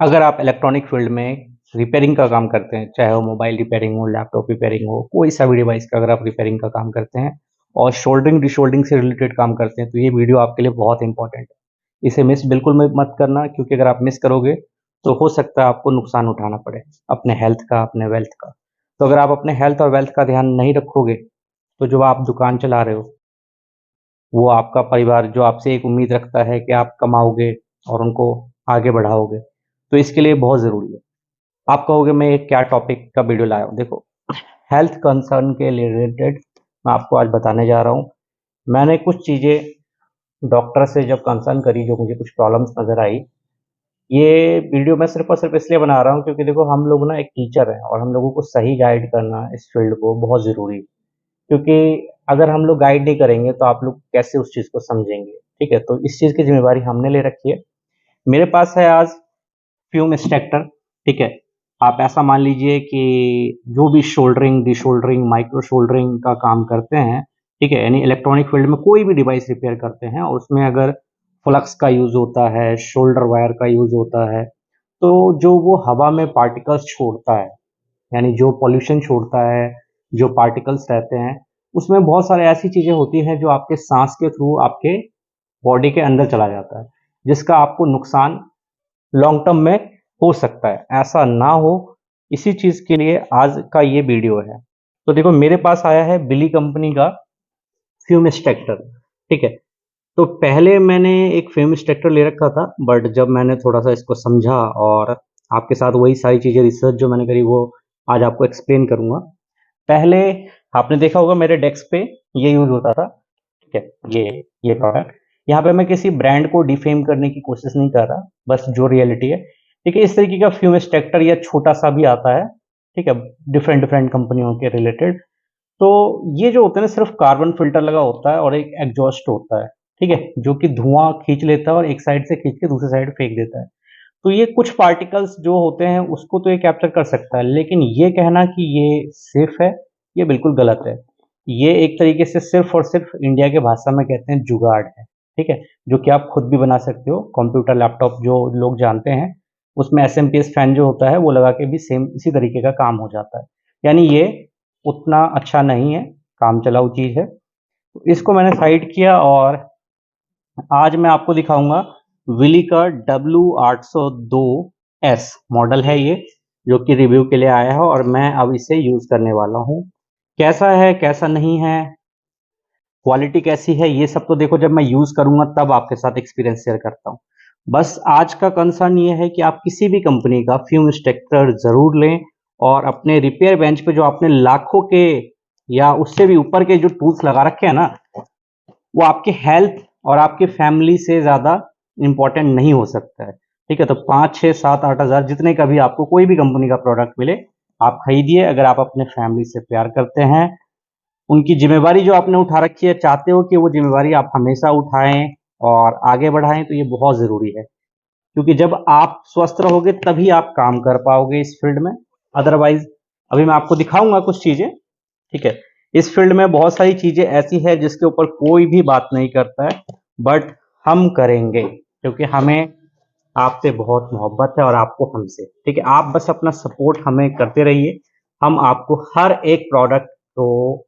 अगर आप electronic field में रिपेयरिंग का काम करते हैं, चाहे वो मोबाइल रिपेयरिंग हो, लैपटॉप रिपेयरिंग हो, कोई सा भी डिवाइस का अगर आप रिपेयरिंग का काम करते हैं और शोल्डरिंग डिशोल्डरिंग से रिलेटेड काम करते हैं, तो ये वीडियो आपके लिए बहुत इंपॉर्टेंट है। इसे मिस बिल्कुल मत करना, क्योंकि अगर आप मिस करोगे तो हो सकता है आपको नुकसान उठाना पड़े अपने हेल्थ का, अपने वेल्थ का। तो अगर आप अपने हेल्थ और वेल्थ का ध्यान नहीं रखोगे, तो जो आप दुकान चला रहे हो, वो आपका परिवार जो आपसे एक उम्मीद रखता है कि आप कमाओगे और उनको आगे बढ़ाओगे, तो इसके लिए बहुत ज़रूरी है। आप कहोगे मैं ये क्या टॉपिक का वीडियो लाया हूँ। देखो, हेल्थ कंसर्न के रिलेटेड मैं आपको आज बताने जा रहा हूँ। मैंने कुछ चीज़ें डॉक्टर से जब कंसर्न करी, जो मुझे कुछ प्रॉब्लम्स नज़र आई। ये वीडियो मैं सिर्फ़ और सिर्फ़ इसलिए बना रहा हूँ क्योंकि देखो, हम लोग ना एक टीचर हैं और हम लोगों को सही गाइड करना इस फील्ड को बहुत ज़रूरी है। क्योंकि अगर हम लोग गाइड नहीं करेंगे तो आप लोग कैसे उस चीज़ को समझेंगे, ठीक है? तो इस चीज़ की ज़िम्मेदारी हमने ले रखी है। मेरे पास है आज फ्यूम एक्सट्रैक्टर, ठीक है? आप ऐसा मान लीजिए कि जो भी शोल्डरिंग, डिशोल्डरिंग, माइक्रो शोल्डरिंग का काम करते हैं, ठीक है? यानी इलेक्ट्रॉनिक फील्ड में कोई भी डिवाइस रिपेयर करते हैं और उसमें अगर फ्लक्स का यूज़ होता है, शोल्डर वायर का यूज़ होता है, तो जो वो हवा में पार्टिकल्स छोड़ता है, यानी जो पॉल्यूशन छोड़ता है, जो पार्टिकल्स रहते हैं, उसमें बहुत सारी ऐसी चीज़ें होती हैं जो आपके साँस के थ्रू आपके बॉडी के अंदर चला जाता है, जिसका आपको नुकसान लॉन्ग टर्म में हो सकता है। ऐसा ना हो, इसी चीज़ के लिए आज का ये वीडियो है। तो देखो, मेरे पास आया है बिली कंपनी का फ्यूम एक्सट्रैक्टर, ठीक है? तो पहले मैंने एक फ्यूम एक्सट्रैक्टर ले रखा था, बट जब मैंने थोड़ा-सा इसको समझा और आपके साथ वही सारी चीज़ें रिसर्च जो मैंने करी, वो आज आपको एक्सप्लेन करूँगा। पहले आपने देखा होगा मेरे डेस्क पे ये यूज़ होता था, ठीक है? ये प्रोडक्ट। यहाँ पे मैं किसी ब्रांड को डिफेम करने की कोशिश नहीं कर रहा, बस जो रियलिटी है, ठीक है? इस तरीके का फ्यूम एक्सट्रैक्टर या छोटा-सा भी आता है, ठीक है? डिफरेंट डिफरेंट कंपनियों के रिलेटेड। तो ये जो होता है ना, सिर्फ कार्बन फिल्टर लगा होता है और एक एग्जॉस्ट होता है, ठीक है? जो कि धुआं खींच लेता है और एक साइड से खींच के दूसरी साइड फेंक देता है। तो ये कुछ पार्टिकल्स जो होते हैं उसको तो ये कैप्चर कर सकता है, लेकिन ये कहना कि ये सेफ है, ये बिल्कुल गलत है। ये एक तरीके से सिर्फ और सिर्फ इंडिया के भाषा में कहते हैं जुगाड़ है, ठीक है? जो कि आप खुद भी बना सकते हो। कंप्यूटर, लैपटॉप जो लोग जानते हैं, उसमें एसएमपीएस फैन जो होता है वो लगा के भी सेम इसी तरीके का काम हो जाता है। यानी ये उतना अच्छा नहीं है, काम चलाऊ चीज़ है। तो इसको मैंने साइड किया और आज मैं आपको दिखाऊँगा विली का W802S मॉडल है ये, जो कि रिव्यू के लिए आया है और मैं अब इसे यूज़ करने वाला हूँ। कैसा है, कैसा नहीं है, क्वालिटी कैसी है, ये सब तो देखो जब मैं यूज़ करूँगा तब आपके साथ एक्सपीरियंस शेयर करता हूँ। बस आज का कंसर्न ये है कि आप किसी भी कंपनी का फ्यूम एक्सट्रैक्टर ज़रूर लें और अपने रिपेयर बेंच पे जो आपने लाखों के या उससे भी ऊपर के जो टूल्स लगा रखे हैं ना, वो आपके हेल्थ और आपके फैमिली से ज़्यादा इम्पोर्टेंट नहीं हो सकता है, ठीक है? तो 5, 6, 7, 8 हज़ार जितने का भी आपको कोई भी कंपनी का प्रोडक्ट मिले, आप खरीदिए। अगर आप अपने फैमिली से प्यार करते हैं, उनकी ज़िम्मेवारी जो आपने उठा रखी है, चाहते हो कि वो ज़िम्मेवारी आप हमेशा उठाएँ और आगे बढ़ाएँ, तो ये बहुत ज़रूरी है। क्योंकि जब आप स्वस्थ रहोगे तभी आप काम कर पाओगे इस फील्ड में। अदरवाइज़ अभी मैं आपको दिखाऊँगा कुछ चीज़ें, ठीक है? इस फील्ड में बहुत सारी चीज़ें ऐसी हैं जिसके ऊपर कोई भी बात नहीं करता है, बट हम करेंगे क्योंकि हमें आपसे बहुत मोहब्बत है और आपको हमसे, ठीक है? आप बस अपना सपोर्ट हमें करते रहिए। हम आपको हर एक प्रोडक्ट को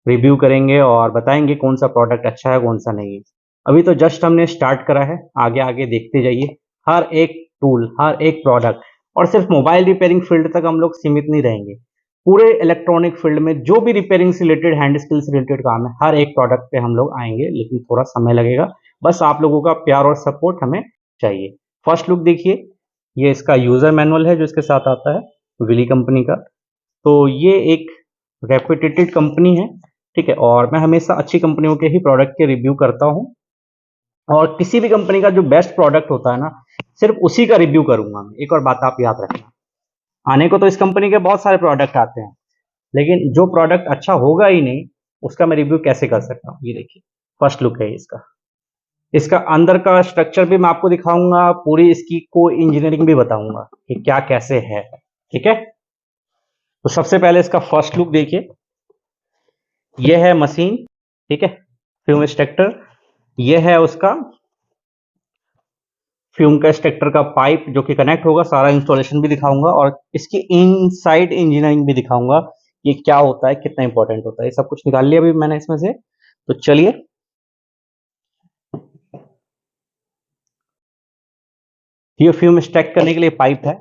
रिव्यू करेंगे और बताएँगे कौन-सा प्रोडक्ट अच्छा है, कौन-सा नहीं है। अभी तो जस्ट हमने स्टार्ट करा है, आगे-आगे देखते जाइए। हर एक टूल, हर एक प्रोडक्ट, और सिर्फ मोबाइल रिपेयरिंग फील्ड तक हम लोग सीमित नहीं रहेंगे। पूरे इलेक्ट्रॉनिक फील्ड में जो भी रिपेयरिंग से रिलेटेड, हैंड स्किल से रिलेटेड काम है, हर एक प्रोडक्ट पे हम लोग आएँगे, लेकिन थोड़ा समय लगेगा। बस आप लोगों का प्यार और सपोर्ट हमें चाहिए। फर्स्ट लुक देखिए, ये इसका यूज़र मैनुअल है जो इसके साथ आता है, विली कंपनी का। तो ये एक रेप्यूटेड कंपनी है, ठीक है? और मैं हमेशा अच्छी कंपनियों के ही प्रोडक्ट के रिव्यू करता हूँ और किसी भी कंपनी का जो बेस्ट प्रोडक्ट होता है ना, सिर्फ उसी का रिव्यू करूंगा मैं। एक और बात आप याद रखना, आने को तो इस कंपनी के बहुत सारे प्रोडक्ट आते हैं, लेकिन जो प्रोडक्ट अच्छा होगा ही नहीं, उसका मैं रिव्यू कैसे कर सकता हूँ? ये देखिए, फर्स्ट लुक है इसका। इसका अंदर का स्ट्रक्चर भी मैं आपको दिखाऊंगा, पूरी इसकी को इंजीनियरिंग भी बताऊंगा कि क्या कैसे है, ठीक है? तो सबसे पहले इसका फर्स्ट लुक देखिए, ये है मशीन, ठीक है? Fume extractor. ये है उसका फ्यूम का एक्सट्रैक्टर का पाइप जो कि कनेक्ट होगा, सारा इंस्टॉलेशन भी दिखाऊंगा और इसकी इनसाइड इंजीनियरिंग भी दिखाऊंगा। ये क्या होता है, कितना इंपॉर्टेंट होता है, ये सब कुछ निकाल लिया अभी मैंने इसमें से। तो चलिए, ये फ्यूम स्टैक करने के लिए पाइप है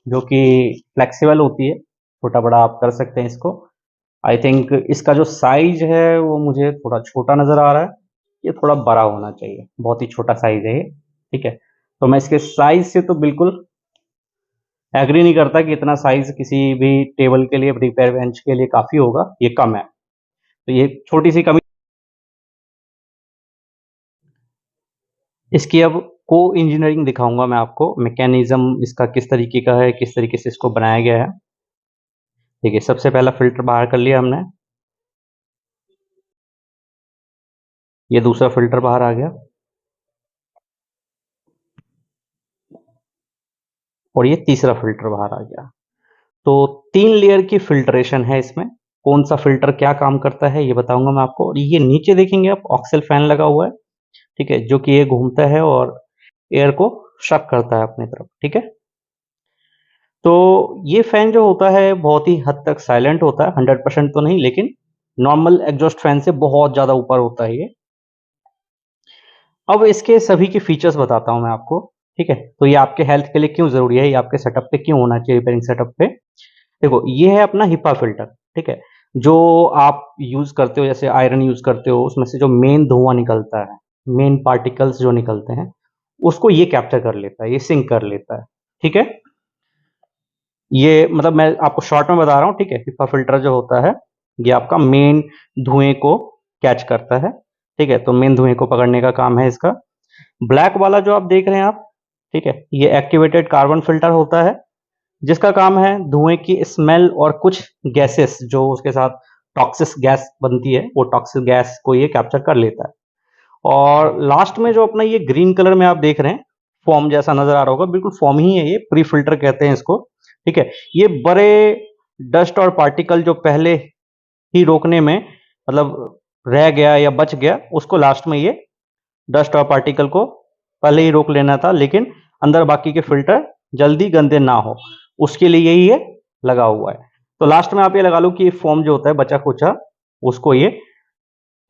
जो कि फ्लेक्सिबल होती है, छोटा बड़ा आप कर सकते हैं इसको। आई थिंक इसका जो साइज है वो मुझे थोड़ा छोटा नजर आ रहा है, ये थोड़ा बड़ा होना चाहिए, बहुत ही छोटा साइज है ये। ठीक है, तो मैं इसके साइज से तो बिल्कुल एग्री नहीं करता कि इतना साइज किसी भी टेबल के लिए, रिपेयर बेंच के लिए काफी होगा, ये कम है। तो ये छोटी सी कमी इसकी। अब को इंजीनियरिंग दिखाऊंगा मैं आपको, मैकेनिज्म इसका किस तरीके का है, किस तरीके से इसको बनाया गया है। देखिए, सबसे पहला फिल्टर बाहर कर लिया हमने, ये दूसरा फिल्टर बाहर आ गया और ये तीसरा फिल्टर बाहर आ गया। तो 3 लेयर की फिल्ट्रेशन है इसमें। कौन सा फिल्टर क्या काम करता है ये बताऊंगा मैं आपको। और ये नीचे देखेंगे आप, ऑक्सेल फैन लगा हुआ है, ठीक है, जो कि ये घूमता है और एयर को शक करता है अपनी तरफ। ठीक है, तो ये फैन जो होता है बहुत ही हद तक साइलेंट होता है, 100% तो नहीं, लेकिन नॉर्मल एग्जॉस्ट फैन से बहुत ज्यादा ऊपर होता है ये। अब इसके सभी के फीचर्स बताता हूं मैं आपको। ठीक है, तो ये आपके हेल्थ के लिए क्यों जरूरी है, ये आपके सेटअप पे क्यों होना चाहिए, रिपेयरिंग सेटअप पे। देखो, ये है अपना हिपा फिल्टर। ठीक है, जो आप यूज करते हो, जैसे आयरन यूज करते हो, उसमें से जो मेन धुआं निकलता है, मेन पार्टिकल्स जो निकलते हैं, उसको ये कैप्चर कर लेता है, ये सिंक कर लेता है। ठीक है, ये मतलब मैं आपको शॉर्ट में बता रहा हूँ। ठीक है, हिपा फिल्टर जो होता है, ये आपका मेन धुएं को कैच करता है। ठीक है, तो मेन धुएं को पकड़ने का काम है इसका। ब्लैक वाला जो आप देख रहे हैं आप, ठीक है, ये एक्टिवेटेड कार्बन फिल्टर होता है, जिसका काम है धुएं की स्मेल और कुछ गैसेस जो उसके साथ टॉक्सिक गैस बनती है, वो टॉक्सिक गैस को ये कैप्चर कर लेता है। और लास्ट में जो अपना ये ग्रीन कलर में आप देख रहे हैं, फॉर्म जैसा नजर आ रहा होगा, बिल्कुल फॉर्म ही है, ये प्री फिल्टर कहते हैं इसको। ठीक है, ये बड़े डस्ट और पार्टिकल जो पहले ही रोकने में मतलब रह गया या बच गया, उसको लास्ट में ये डस्ट और पार्टिकल को पहले ही रोक लेना था, लेकिन अंदर बाकी के फिल्टर जल्दी गंदे ना हो, उसके लिए यही ये लगा हुआ है। तो लास्ट में आप ये लगा लो कि फॉर्म जो होता है बचा कुचा, उसको ये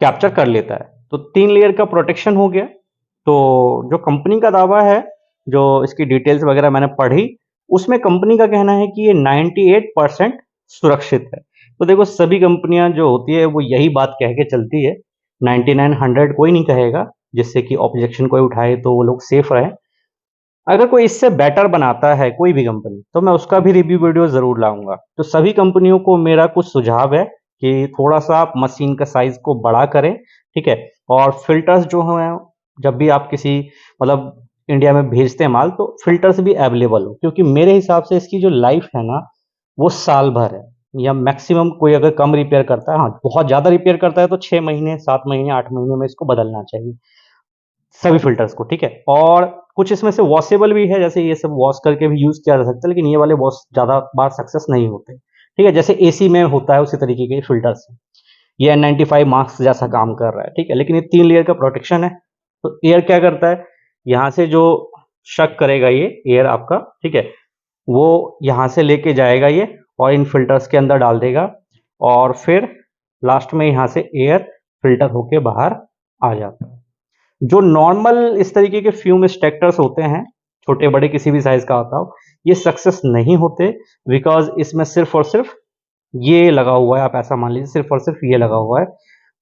कैप्चर कर लेता है। तो 3 लेयर का प्रोटेक्शन हो गया। तो जो कंपनी का दावा है, जो इसकी डिटेल्स वगैरह मैंने पढ़ी, उसमें कंपनी का कहना है कि ये 98% सुरक्षित है। तो देखो, सभी कंपनियां जो होती है वो यही बात कह के चलती है, 99 100 कोई नहीं कहेगा, जिससे कि ऑब्जेक्शन कोई उठाए तो वो लोग सेफ रहे। अगर कोई इससे बेटर बनाता है कोई भी कंपनी, तो मैं उसका भी रिव्यू वीडियो जरूर लाऊंगा। तो सभी कंपनियों को मेरा कुछ सुझाव है कि थोड़ा सा आप मशीन का साइज को बड़ा करें। ठीक है, और फिल्टर्स जो हैं, जब भी आप किसी मतलब इंडिया में भेजते हैं माल, तो फिल्टर्स भी अवेलेबल हो, क्योंकि मेरे हिसाब से इसकी जो लाइफ है ना, वो साल भर है, या मैक्सिमम कोई अगर कम रिपेयर करता है, हाँ बहुत ज्यादा रिपेयर करता है तो 6 महीने 7 महीने 8 महीने में इसको बदलना चाहिए सभी फिल्टर्स को। ठीक है, और कुछ इसमें से वॉशेबल भी है, जैसे ये सब वॉश करके भी यूज किया जा सकता है, लेकिन ये वाले वॉश ज्यादा बार सक्सेस नहीं होते। ठीक है, जैसे एसी में होता है उसी तरीके के फिल्टर्स। ये N95 मास्क जैसा काम कर रहा है। ठीक है, लेकिन ये 3 लेयर का प्रोटेक्शन है। तो एयर क्या करता है, यहाँ से जो शक करेगा ये एयर आपका, ठीक है, वो यहाँ से लेके जाएगा ये और इन फिल्टर्स के अंदर डाल देगा, और फिर लास्ट में यहाँ से एयर फिल्टर होके बाहर आ जाता है। जो नॉर्मल इस तरीके के फ्यूम एक्सट्रैक्टर्स होते हैं, छोटे बड़े किसी भी साइज का होता हो, ये सक्सेस नहीं होते, बिकॉज इसमें सिर्फ और सिर्फ ये लगा हुआ है। आप ऐसा मान लीजिए सिर्फ और सिर्फ ये लगा हुआ है,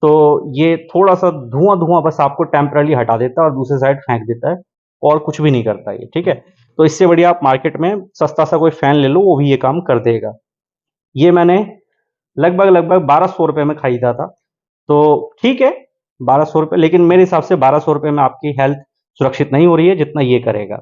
तो ये थोड़ा सा धुआं धुआं बस आपको टेम्परली हटा देता है और दूसरे साइड फेंक देता है, और कुछ भी नहीं करता ये। ठीक है, तो इससे बढ़िया आप मार्केट में सस्ता सा कोई फैन ले लो, वो भी ये काम कर देगा। ये मैंने लगभग लगभग 1200 रुपये में खरीदा था। तो ठीक है, 1200 रुपये, लेकिन मेरे हिसाब से 1200 रुपये में आपकी हेल्थ सुरक्षित नहीं हो रही है जितना ये करेगा।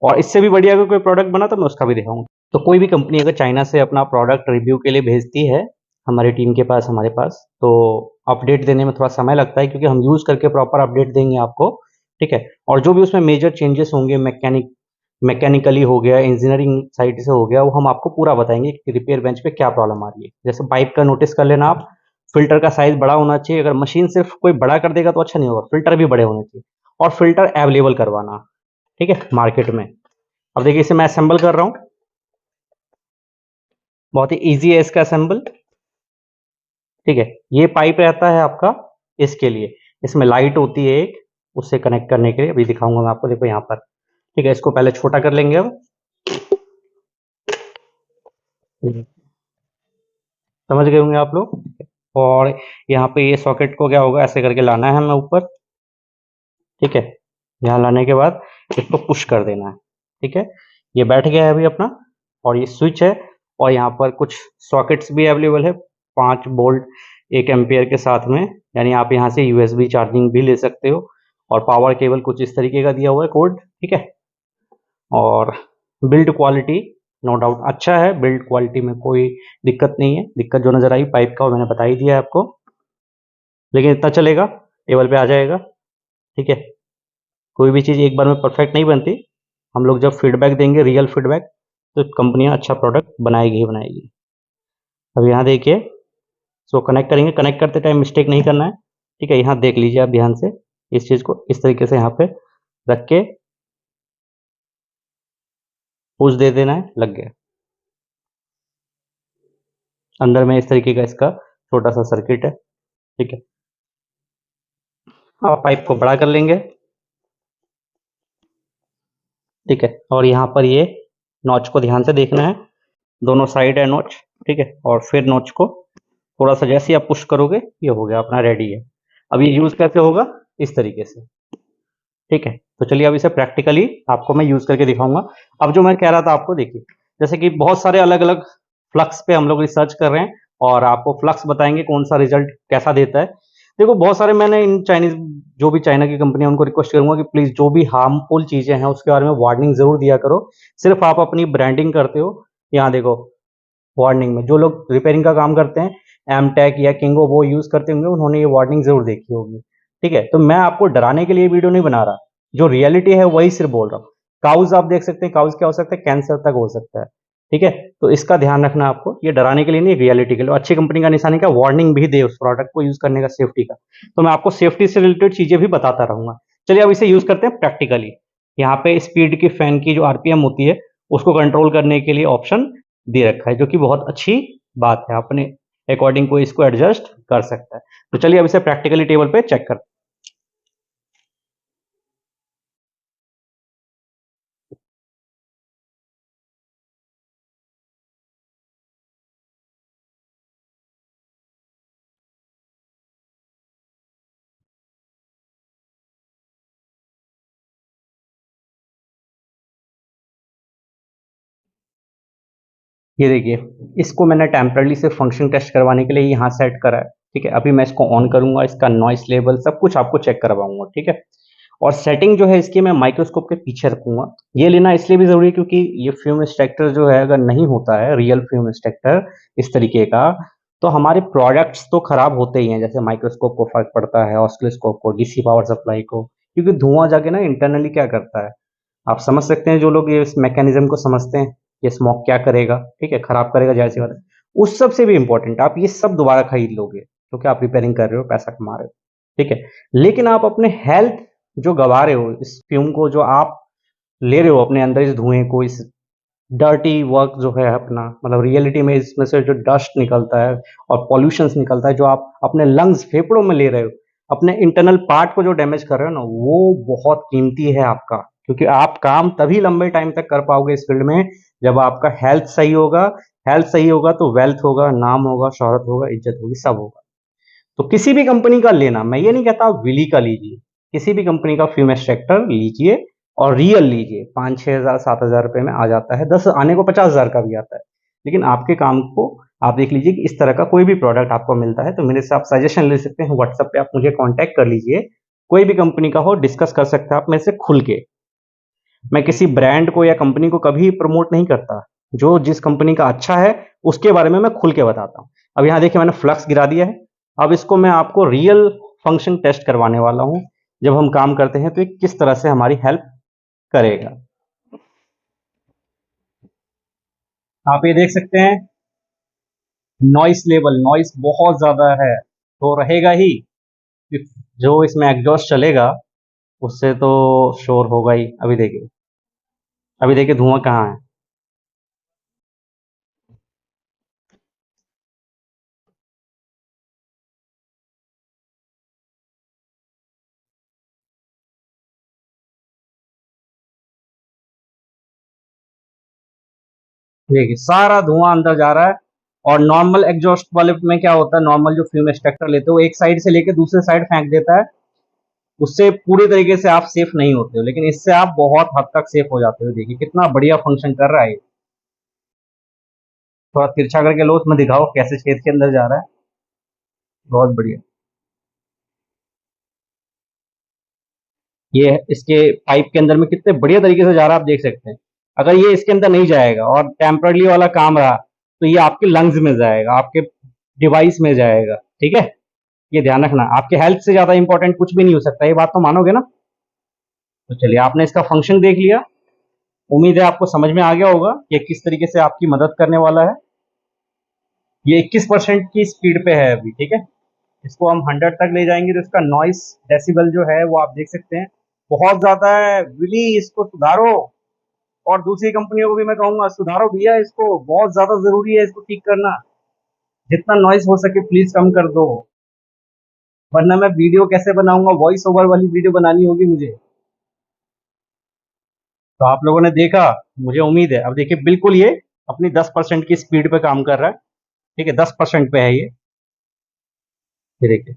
और इससे भी बढ़िया अगर कोई प्रोडक्ट बना तो मैं उसका भी दिखाऊंगा। तो कोई भी कंपनी अगर चाइना से अपना प्रोडक्ट रिव्यू के लिए भेजती है हमारी टीम के पास, हमारे पास, तो अपडेट देने में थोड़ा समय लगता है, क्योंकि हम यूज करके प्रॉपर अपडेट देंगे आपको। ठीक है, और जो भी उसमें मेजर चेंजेस होंगे, मैकेनिकली हो गया, इंजीनियरिंग साइड से हो गया, वो हम आपको पूरा बताएंगे कि रिपेयर बेंच पे क्या प्रॉब्लम आ रही है। जैसे पाइप का नोटिस कर लेना आप, फिल्टर का साइज बड़ा होना चाहिए। अगर मशीन सिर्फ कोई बड़ा कर देगा तो अच्छा नहीं होगा, फिल्टर भी बड़े होने चाहिए, और फिल्टर अवेलेबल करवाना। ठीक है, मार्केट में। अब देखिए इसे मैं असेंबल कर रहा हूँ, बहुत ही ईजी है इसका असेंबल। ठीक है, ये पाइप रहता है आपका इसके लिए, इसमें लाइट होती है एक, उससे कनेक्ट करने के लिए, अभी दिखाऊंगा मैं आपको, देखो यहाँ पर। ठीक है, इसको पहले छोटा कर लेंगे अब। समझ गए होंगे आप लोग। और यहाँ पे ये सॉकेट को क्या होगा, ऐसे करके लाना है हमें ऊपर। ठीक है, यहाँ लाने के बाद इसको पुश कर देना है। ठीक है, ये बैठ गया है अभी अपना, और ये स्विच है, और यहाँ पर कुछ सॉकेट्स भी अवेलेबल है, 5 वोल्ट 1 एम्पियर के साथ में, यानी आप यहाँ से यूएसबी चार्जिंग भी ले सकते हो। और पावर केबल कुछ इस तरीके का दिया हुआ है कोड। ठीक है, और बिल्ड क्वालिटी नो डाउट अच्छा है, बिल्ड क्वालिटी में कोई दिक्कत नहीं है। दिक्कत जो नजर आई पाइप का वो मैंने बता ही दिया है आपको, लेकिन इतना चलेगा, टेबल पे आ जाएगा। ठीक है, कोई भी चीज़ एक बार में परफेक्ट नहीं बनती, हम लोग जब फीडबैक देंगे, रियल फीडबैक, तो कंपनियां अच्छा प्रोडक्ट बनाएगी ही बनाएगी। अब यहाँ देखिए, इसको कनेक्ट करेंगे, कनेक्ट करते टाइम मिस्टेक नहीं करना है। ठीक है, यहाँ देख लीजिए आप ध्यान से, इस चीज़ को इस तरीके से यहाँ पे रख के पुश दे देना है, लग गया। अंदर में इस तरीके का इसका छोटा सा सर्किट है। ठीक है, अब पाइप को बड़ा कर लेंगे। ठीक है, और यहाँ पर ये नॉच को ध्यान से देखना है, दोनों साइड है नॉच। ठीक है, और फिर नॉच को थोड़ा सा जैसे ही आप पुश करोगे, ये हो गया अपना, रेडी है। अब ये यूज कैसे होगा, इस तरीके से। ठीक है, तो चलिए अब इसे प्रैक्टिकली आपको मैं यूज करके दिखाऊंगा। अब जो मैं कह रहा था आपको, देखिए जैसे कि बहुत सारे अलग अलग फ्लक्स पे हम लोग रिसर्च कर रहे हैं, और आपको फ्लक्स बताएंगे कौन सा रिजल्ट कैसा देता है। देखो बहुत सारे, मैंने इन चाइनीज, जो भी चाइना की कंपनी है उनको रिक्वेस्ट करूंगा कि प्लीज जो भी हार्मफुल चीजें हैं उसके बारे में वार्निंग जरूर दिया करो। सिर्फ आप अपनी ब्रांडिंग करते हो। यहाँ देखो, वार्निंग में जो लोग रिपेयरिंग का काम करते हैं, एमटेक या किंगो, वो यूज करते होंगे, उन्होंने ये वार्निंग जरूर देखी होगी। ठीक है, तो मैं आपको डराने के लिए वीडियो नहीं बना रहा, जो रियलिटी है वही सिर्फ बोल रहा हूँ। काउज आप देख सकते हैं, काउज क्या हो सकता है, कैंसर तक हो सकता है। ठीक है, तो इसका ध्यान रखना आपको, ये डराने के लिए नहीं, रियलिटी के लिए। अच्छी कंपनी का निशानी का वार्निंग भी दे उस प्रोडक्ट को यूज करने का, सेफ्टी का। तो मैं आपको सेफ्टी से रिलेटेड चीजें भी बताता रहूंगा। चलिए अब इसे यूज करते हैं प्रैक्टिकली। यहाँ पे स्पीड की, फैन की जो आरपीएम होती है, उसको कंट्रोल करने के लिए ऑप्शन दे रखा है, जो कि बहुत अच्छी बात है। अपने अकॉर्डिंग कोई इसको एडजस्ट कर सकता है। तो चलिए अब इसे प्रैक्टिकली टेबल पे चेक करते हैं। ये देखिए, इसको मैंने टेम्परली से फंक्शन टेस्ट करवाने के लिए यहाँ सेट करा है। ठीक है, अभी मैं इसको ऑन करूंगा, इसका नॉइस लेवल सब कुछ आपको चेक करवाऊंगा। ठीक है, और सेटिंग जो है इसकी मैं माइक्रोस्कोप के पीछे रखूंगा। ये लेना इसलिए भी जरूरी है क्योंकि ये फ्यूम एक्सट्रैक्टर जो है, अगर नहीं होता है रियल फ्यूम एक्सट्रैक्टर इस तरीके का, तो हमारे प्रोडक्ट्स तो खराब होते ही हैं। जैसे माइक्रोस्कोप को फर्क पड़ता है, ऑस्किलोस्कोप को, डीसी पावर सप्लाई को, क्योंकि धुआं जाके ना इंटरनली क्या करता है, आप समझ सकते हैं। जो लोग ये इस मैकेनिज्म को समझते हैं, ये स्मोक क्या करेगा, ठीक है, खराब करेगा, जैसे बात है। उस सब से भी इंपॉर्टेंट, आप ये सब दोबारा खरीद लोगे क्योंकि आप रिपेयरिंग कर रहे हो, पैसा कमा रहे हो। ठीक है, लेकिन आप अपने हेल्थ जो गवा रहे हो, इस फ्यूम को जो आप ले रहे हो अपने अंदर, इस धुएं को, इस डर्टी वर्क जो है अपना, मतलब रियलिटी में इसमें से जो डस्ट निकलता है और पॉल्यूशन निकलता है, जो आप अपने लंग्स, फेफड़ों में ले रहे हो, अपने इंटरनल पार्ट को जो डैमेज कर रहे हो ना, वो बहुत कीमती है आपका। क्योंकि आप काम तभी लंबे टाइम तक कर पाओगे इस फील्ड में, जब आपका हेल्थ सही होगा। हेल्थ सही होगा तो वेल्थ होगा, नाम होगा, शोहरत होगा, इज्जत होगी, सब होगा। तो किसी भी कंपनी का लेना, मैं ये नहीं कहता आप विली का लीजिए, किसी भी कंपनी का फ्यूम एक्सट्रैक्टर लीजिए, और रियल लीजिए। 5-6 हज़ार 7 हज़ार रुपए में आ जाता है, 10 आने को 50 हज़ार का भी आता है। लेकिन आपके काम को आप देख लीजिए कि इस तरह का कोई भी प्रोडक्ट आपको मिलता है तो मेरे से आप सजेशन ले सकते हैं। व्हाट्सएप पे आप मुझे कांटेक्ट कर लीजिए, कोई भी कंपनी का हो, डिस्कस कर सकते हैं आप मेरे से खुल के। मैं किसी ब्रांड को या कंपनी को कभी प्रमोट नहीं करता, जो जिस कंपनी का अच्छा है उसके बारे में मैं खुल के बताता हूँ। अब यहाँ देखिए, मैंने फ्लक्स गिरा दिया है। अब इसको मैं आपको रियल फंक्शन टेस्ट करवाने वाला हूँ, जब हम काम करते हैं तो ये किस तरह से हमारी हेल्प करेगा। आप ये देख सकते हैं, नॉइस लेवल, नॉइस बहुत ज्यादा है, तो रहेगा ही। जो इसमें एग्जॉस्ट चलेगा, उससे तो शोर होगा ही। अभी देखिए धुआं कहाँ है। देखिए सारा धुआं अंदर जा रहा है। और नॉर्मल एग्जॉस्ट वाले में क्या होता है, नॉर्मल जो फ्यूम एक्सट्रैक्टर लेते हो, एक साइड से लेके दूसरे साइड फेंक देता है। उससे पूरी तरीके से आप सेफ नहीं होते हो, लेकिन इससे आप बहुत हद तक सेफ हो जाते हो। देखिए कितना बढ़िया फंक्शन कर रहा है ये। थोड़ा तिरछा करके लो, उसमें दिखाओ कैसे छेद के अंदर जा रहा है। बहुत बढ़िया। ये इसके पाइप के अंदर में कितने बढ़िया तरीके से जा रहा है, आप देख सकते हैं। अगर ये इसके अंदर नहीं जाएगा और टेम्परली वाला काम रहा, तो ये आपके लंग्स में जाएगा, आपके डिवाइस में जाएगा। ठीक है, ये ध्यान रखना। आपके हेल्थ से ज्यादा इंपॉर्टेंट कुछ भी नहीं हो सकता, ये बात तो मानोगे ना। तो चलिए, आपने इसका फंक्शन देख लिया। उम्मीद है आपको समझ में आ गया होगा कि किस तरीके से आपकी मदद करने वाला है। ये 21% की स्पीड पे है अभी। ठीक है, इसको हम 100 तक ले जाएंगे तो इसका नॉइस डेसिबल जो है वो आप देख सकते हैं, बहुत ज्यादा है। विली, इसको सुधारो। और दूसरी कंपनियों को भी मैं कहूंगा, सुधारो भैया, इसको बहुत ज्यादा जरूरी है इसको ठीक करना। जितना नॉइस हो सके प्लीज कम कर दो, वरना मैं वीडियो कैसे बनाऊंगा, वॉइस ओवर वाली वीडियो बनानी होगी मुझे। तो आप लोगों ने देखा, मुझे उम्मीद है। अब देखिए बिल्कुल ये अपनी 10% की स्पीड पे काम कर रहा है। ठीक है, 10% पे है ये देखिए,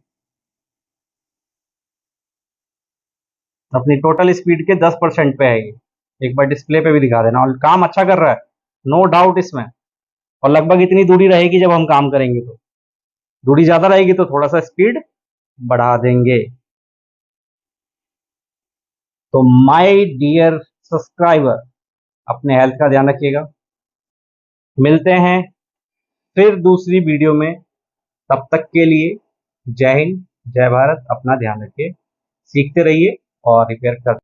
अपनी टोटल स्पीड के 10% पे है ये। एक बार डिस्प्ले पे भी दिखा देना, और काम अच्छा कर रहा है, नो डाउट इसमें। और लगभग इतनी दूरी रहेगी जब हम काम करेंगे तो। दूरी ज्यादा रहेगी तो थोड़ा सा स्पीड बढ़ा देंगे। तो माय डियर सब्सक्राइबर, अपने हेल्थ का ध्यान रखिएगा। मिलते हैं फिर दूसरी वीडियो में। तब तक के लिए जय हिंद, जय भारत। अपना ध्यान रखिए, सीखते रहिए और रिपेयर कर